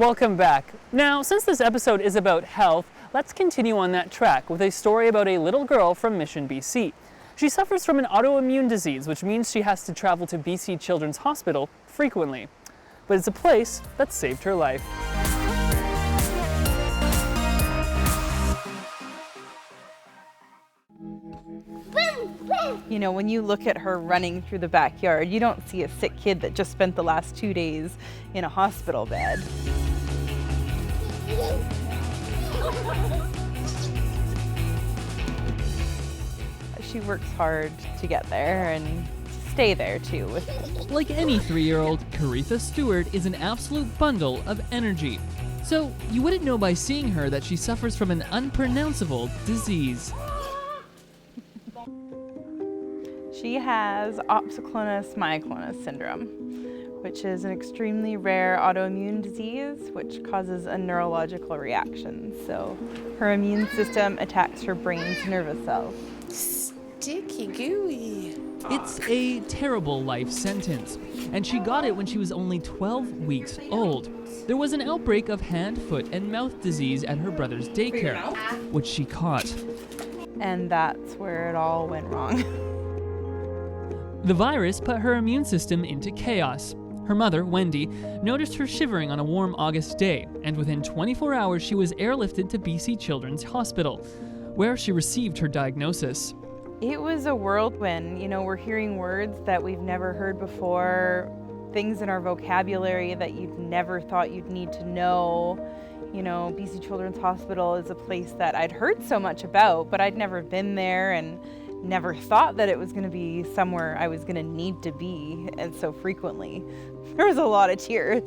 Welcome back. Now, since this episode is about health, let's continue on that track with a story about a little girl from Mission, BC. She suffers from an autoimmune disease, which means she has to travel to BC Children's Hospital frequently. But it's a place that saved her life. You know, when you look at her running through the backyard, you don't see a sick kid that just spent the last 2 days in a hospital bed. She works hard to get there and stay there too. Like any 3-year-old, Carretha Stuart is an absolute bundle of energy. So you wouldn't know by seeing her that she suffers from an unpronounceable disease. She has opsoclonus myoclonus syndrome, which is an extremely rare autoimmune disease which causes a neurological reaction. So her immune system attacks her brain's nervous cells. Sticky gooey. It's a terrible life sentence, and she got it when she was only 12 weeks old. There was an outbreak of hand, foot, and mouth disease at her brother's daycare, which she caught. And that's where it all went wrong. The virus put her immune system into chaos. Her mother, Wendy, noticed her shivering on a warm August day, and within 24 hours she was airlifted to BC Children's Hospital, where she received her diagnosis. It was a whirlwind. You know, we're hearing words that we've never heard before, things in our vocabulary that you'd never thought you'd need to know. You know, BC Children's Hospital is a place that I'd heard so much about, but I'd never been there and never thought that it was going to be somewhere I was going to need to be, and so frequently. There was a lot of tears.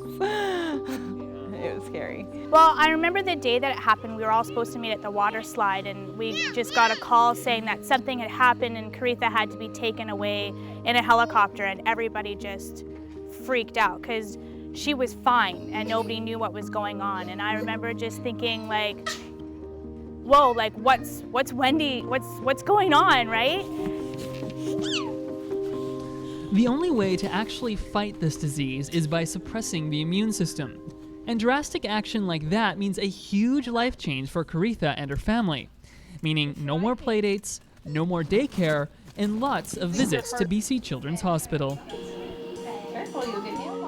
It was scary. Well, I remember the day that it happened, we were all supposed to meet at the water slide, and we just got a call saying that something had happened and Carretha had to be taken away in a helicopter, and everybody just freaked out because she was fine and nobody knew what was going on. And I remember just thinking, like, whoa, like what's Wendy, what's going on, right? The only way to actually fight this disease is by suppressing the immune system. And drastic action like that means a huge life change for Carretha and her family, meaning no more playdates, no more daycare, and lots of visits to BC Children's Hospital.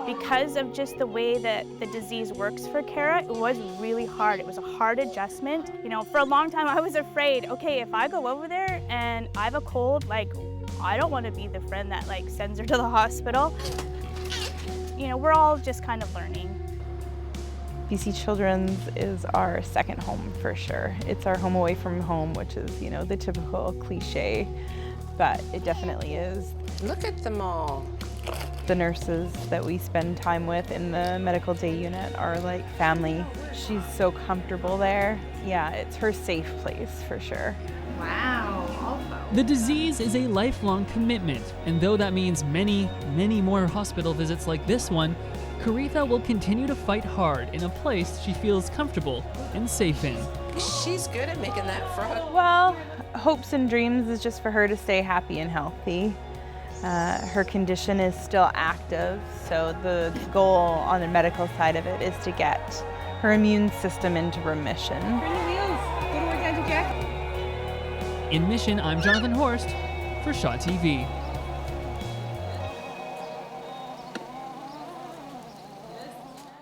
Because of just the way that the disease works for Kara, it was really hard. It was a hard adjustment. You know, for a long time I was afraid, okay, if I go over there and I have a cold, like, I don't want to be the friend that like sends her to the hospital. You know, we're all just kind of learning. BC Children's is our second home for sure. It's our home away from home, which is, you know, the typical cliche, but it definitely is. Look at them all. The nurses that we spend time with in the medical day unit are like family. She's so comfortable there. Yeah, it's her safe place for sure. Wow, The disease is a lifelong commitment, and though that means many, many more hospital visits like this one, Carretha will continue to fight hard in a place she feels comfortable and safe in. She's good at making that frog. Well, hopes and dreams is just for her to stay happy and healthy. Her condition is still active, so the goal on the medical side of it is to get her immune system into remission. Turn the wheels. Go to work, Auntie Jacquie. In Mission, I'm Jonathan Horst for Shaw TV.